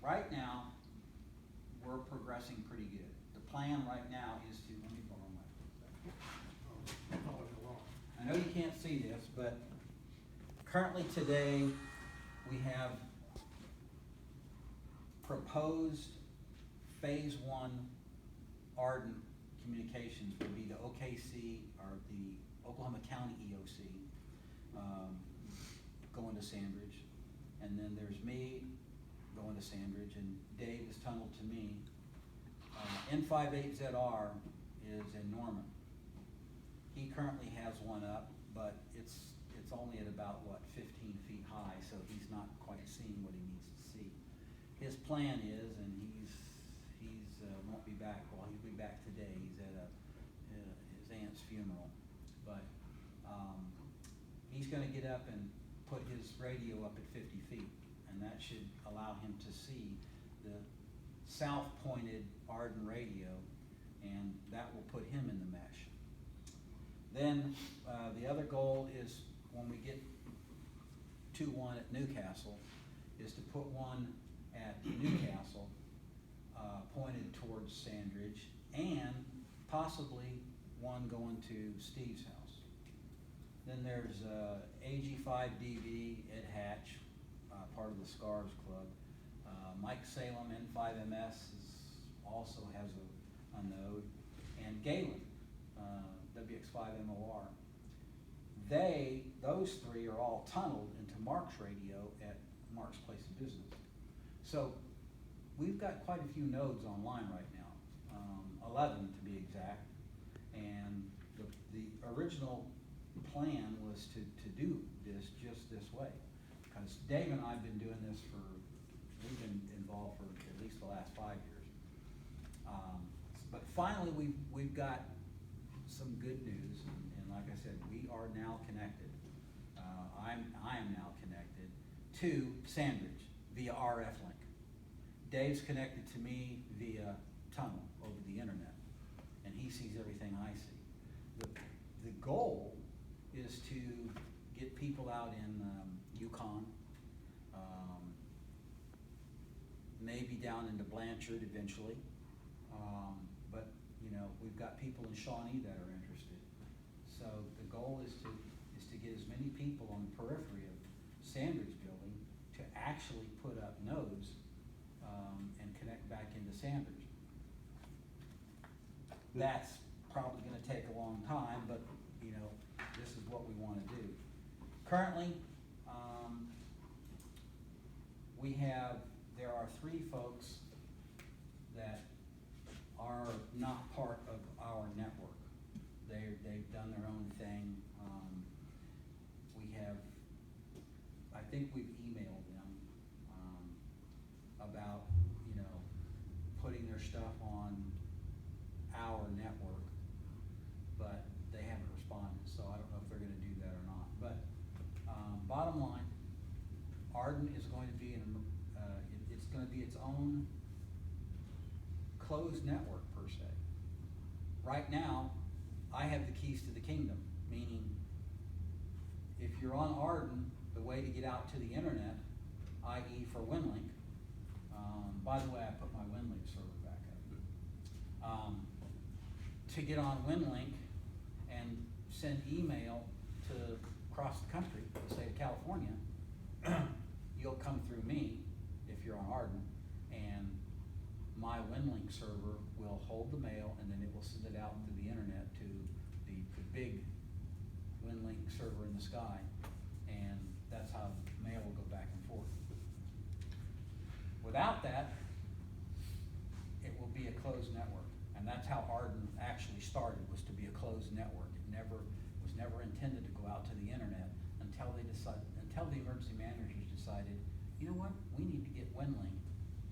right now, we're progressing pretty good. The plan right now is to, let me borrow my, I know you can't see this, but currently today, we have proposed phase one AREDN communications would be the OKC, or the Oklahoma County EOC, going to Sandridge. And then there's me going to Sandridge, and Dave is tunneled to me. N58ZR is in Norman. He currently has one up, but it's only at about, what, 15 feet high, so he's not quite seeing what he needs to see. His plan is, and he's won't be back, well, he'll be back today, he's at his aunt's funeral, but he's gonna get up and put his radio up at 50 feet, and that should allow him to see the south-pointed AREDN radio, and that will put him in the mesh. Then the other goal is, when we get to one at Newcastle, is to put one at Newcastle pointed towards Sandridge, and possibly one going to Steve's house. Then there's AG5DV, Ed Hatch, part of the SCARS Club. Mike Salem, N5MS, also has a node, and Galen, WX5MOR. Those three are all tunneled into Mark's radio at Mark's place of business. So we've got quite a few nodes online right now, 11 to be exact, and the original plan was to do this just this way, because Dave and I have been doing this we've been involved for at least the last 5 years. But finally we've got some good news, and like I said, we are now connected. I am now connected to Sandridge via RF link. Dave's connected to me via tunnel over the internet, and he sees everything I see. The goal is to get people out in Yukon, maybe down into Blanchard eventually, but you know, we've got people in Shawnee that are interested. So the goal is to get as many people on the periphery of Sandridge building to actually put up nodes and connect back into Sandridge. That's probably going to take a long time, but you know, this is what we want to do. Currently, there are 3 folks that are not part of our network. They've done their own thing. I think we've emailed them about, you know, putting their stuff on our network, but they haven't responded, so I don't know if they're going to do that or not. But bottom line, AREDN is going to be it's going to be its own closed network per se. Right now, I have the keys to the kingdom, meaning if you're on AREDN, the way to get out to the internet, i.e. for WinLink, by the way, I put my WinLink server back up. To get on WinLink and send email to across the country, the state of California, you'll come through me if you're on AREDN, and my WinLink server will hold the mail, and then it will send it out to the internet to the big WinLink server in the sky, and that's how mail will go back and forth. Without that, it will be a closed network, and that's how AREDN actually started, was to be a closed network. It was never intended to go out to the internet until the emergency managers decided, you know what, we need to get WinLink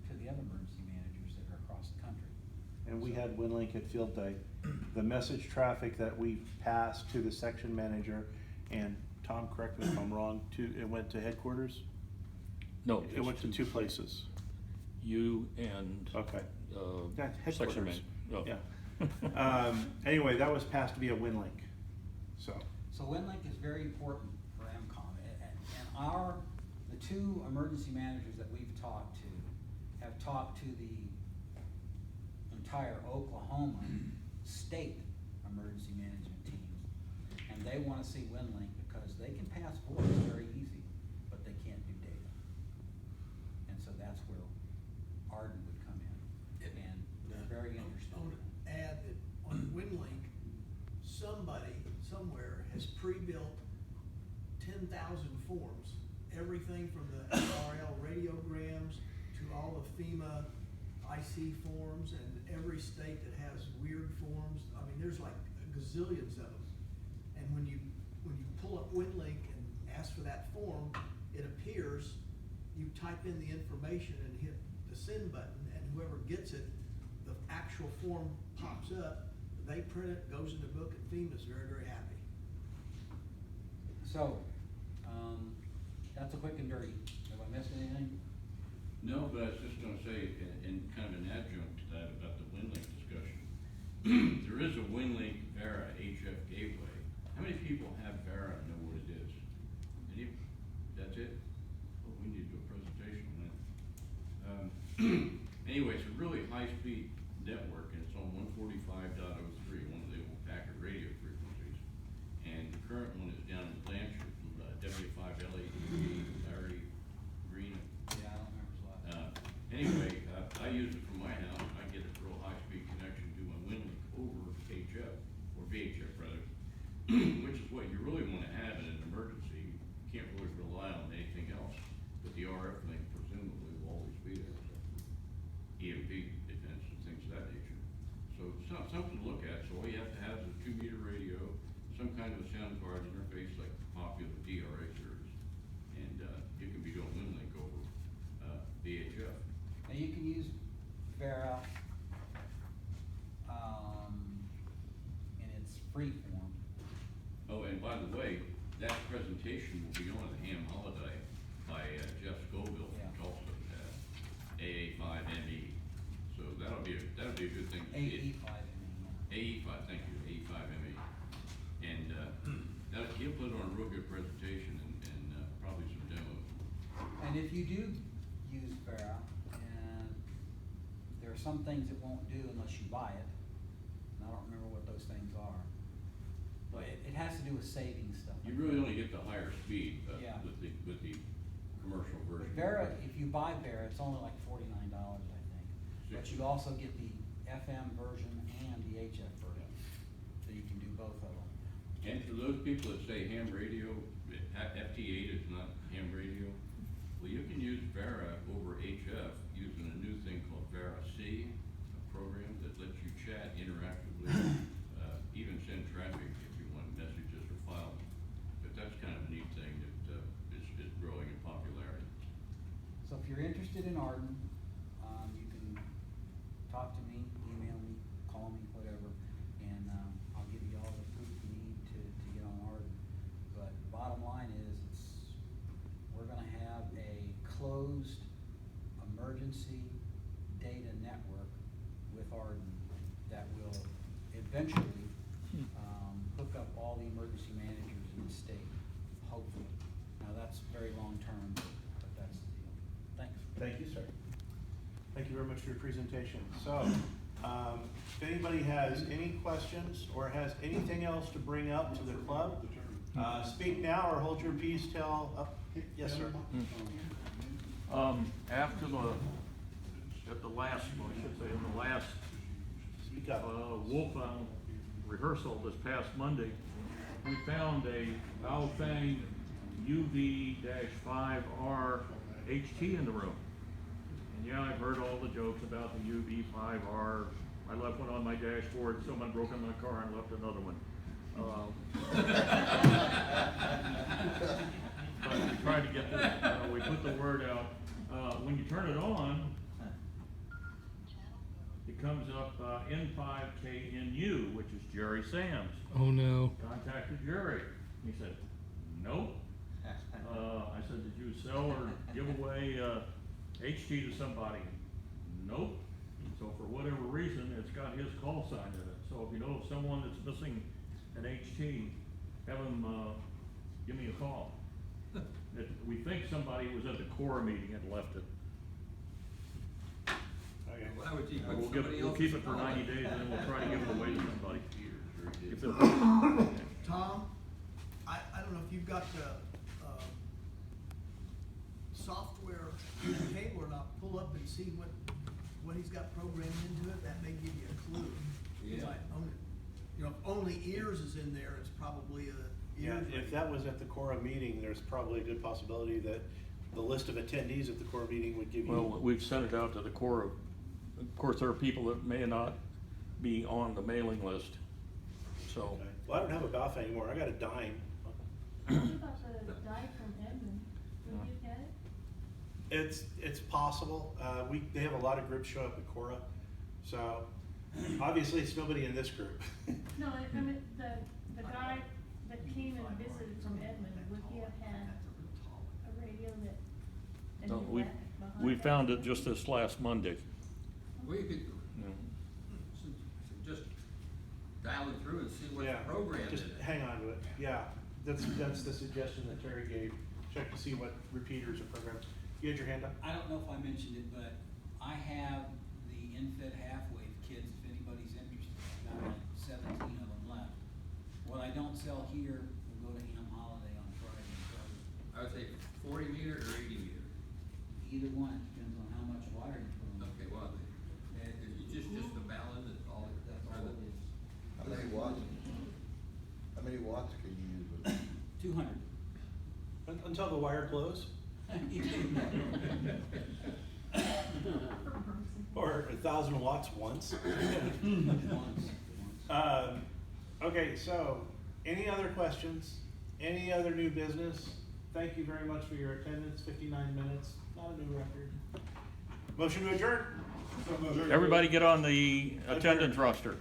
to the other emergency managers that are across the country. And we had WinLink at Field Day. The message traffic that we passed to the section manager, and Tom, correct me if I'm wrong, it went to headquarters? No. It went to 2 places. You and Okay. section man. Oh. Yeah. Anyway, that was passed via WinLink. So WinLink is very important for MCOM, and the 2 emergency managers that we've talked to have talked to the entire Oklahoma state emergency management teams, and they wanna see WinLink because they can pass voice very easy, but they can't do data. And so that's where AREDN would come in, and they're very interested. I would add that on WinLink, somebody, somewhere has pre-built 10,000 forms. Everything from the RL radiograms to all the FEMA IC forms, and every state that has weird forms. I mean, there's like gazillions of them. And when you pull up WinLink and ask for that form, it appears, you type in the information and hit the send button, and whoever gets it, the actual form pops up, they print it, goes in the book, and FEMA's very, very happy. So, that's a quick and dirty. Have I missed anything? No, but I was just gonna say, in kind of an adjunct to that about the WinLink discussion, there is a WinLink Vera HF gateway. How many people have Vera and know what it is? Any, that's it? Well, we need to do a presentation on that. Anyway, it's a really high-speed network, and it's on 145.03, one of the old Packet radio frequencies. And the current one is down in Blanchard, from W5LADG, Larry Green. Yeah, I don't remember his last name. Anyway, I use it from my house. I get a real high-speed connection to my WinLink over HF, or VHF rather, which is what you really want to have in an emergency. You can't really rely on anything else, but the RF link presumably will always be there. So EMP defense and things of that nature. So it's not something to look at. So all you have to have is a 2-meter radio, some kind of a sound card interface like the popular DRA series, and you can be doing WinLink over VHF. Now, you can use Vera, in its free form. Oh, and by the way, that presentation will be on the Ham Holiday by Jeff Scoville Yeah. from Tulsa, AA5ME. So that'll be a good thing to see. AE5. AE5, thank you, AE5ME. And he'll put on a real good presentation and probably some demos. And if you do use Vera, and there are some things it won't do unless you buy it, and I don't remember what those things are. But it has to do with saving stuff. You really only get the higher speed Yeah. with the commercial But version. Vera, if you buy Vera, it's only like $49, I think. But you also get the FM version and the HF version, so you can do both of them. And for those people that say ham radio, FT8 is not ham radio, well, you can use Vera over HF using a new thing called Vera C, a program that lets you chat interactively, even send traffic if you want messages or files. But that's kind of a neat thing that is growing in popularity. So if you're interested in AREDN, you can talk to me, email me, call me, whatever, and I'll give you all the proof you need to get on AREDN. But bottom line is, we're gonna have a closed emergency data network with AREDN that will eventually hook up all the emergency managers in the state, hopefully. Now, that's very long-term, but that's the deal. Thanks. Thank you, sir. Thank you very much for your presentation. So, if anybody has any questions or has anything else to bring up to the club, speak now or hold your peace till, yes, sir. After at the last, well, I should say, in the last Speak up. Wolfgang rehearsal this past Monday, we found a Baofeng UV-5R HT in the room. And yeah, I've heard all the jokes about the UV-5R. I left one on my dashboard, someone broke in my car and left another one. But we tried to get this, we put the word out. When you turn it on, it comes up N5KNU, which is Jerry Sams. Oh no. Contacted Jerry. He said, nope. I said, did you sell or give away HT to somebody? Nope. So for whatever reason, it's got his call sign in it. So if you know of someone that's missing an HT, have them give me a call. We think somebody was at the core meeting and left it. we'll keep it for 90 days, and then we'll try to give it away to somebody. If they'll- Tom, I don't know if you've got the, software and cable or not, pull up and see what he's got programmed into it, that may give you a clue. Yeah. Like, you know, if only ears is in there, it's probably a Yeah, ears. if that was at the Cora meeting, there's probably a good possibility that the list of attendees at the Cora meeting would give you. Well, we've sent it out to the core of course, there are people that may not be on the mailing list, so. Okay. Well, I don't have a Balfa anymore, I got a dime. What about the guy from Edmond? Would you get it? It's possible, they have a lot of groups show up at Cora, so obviously it's nobody in this group. No, I mean, the guy that came and visited from Edmond, would he have had a radio that? and No, knew we, that behind we that? found it just this last Monday. Well, you could Yeah. just dial it through and see what Yeah, the program is. just hang on to it, yeah, that's the suggestion that Terry gave, check to see what repeaters are programmed. You had your hand up? I don't know if I mentioned it, but I have the infed half-wave kits, if anybody's interested. I've got like 17 of them left. What I don't sell here will go to Ham Holiday on Friday and Saturday. I would say 40 meter or 80 meter. Either one, it depends on how much wire you put on. Okay, well, it's just the balun, that's all. That's all it is. How many watts? How many watts can you use with it? 200. Until the wire blows, or 1,000 watts once. Once. Okay, so, any other questions? Any other new business? Thank you very much for your attendance, 59 minutes, not a new record. Motion to adjourn? Everybody get on the attendance roster.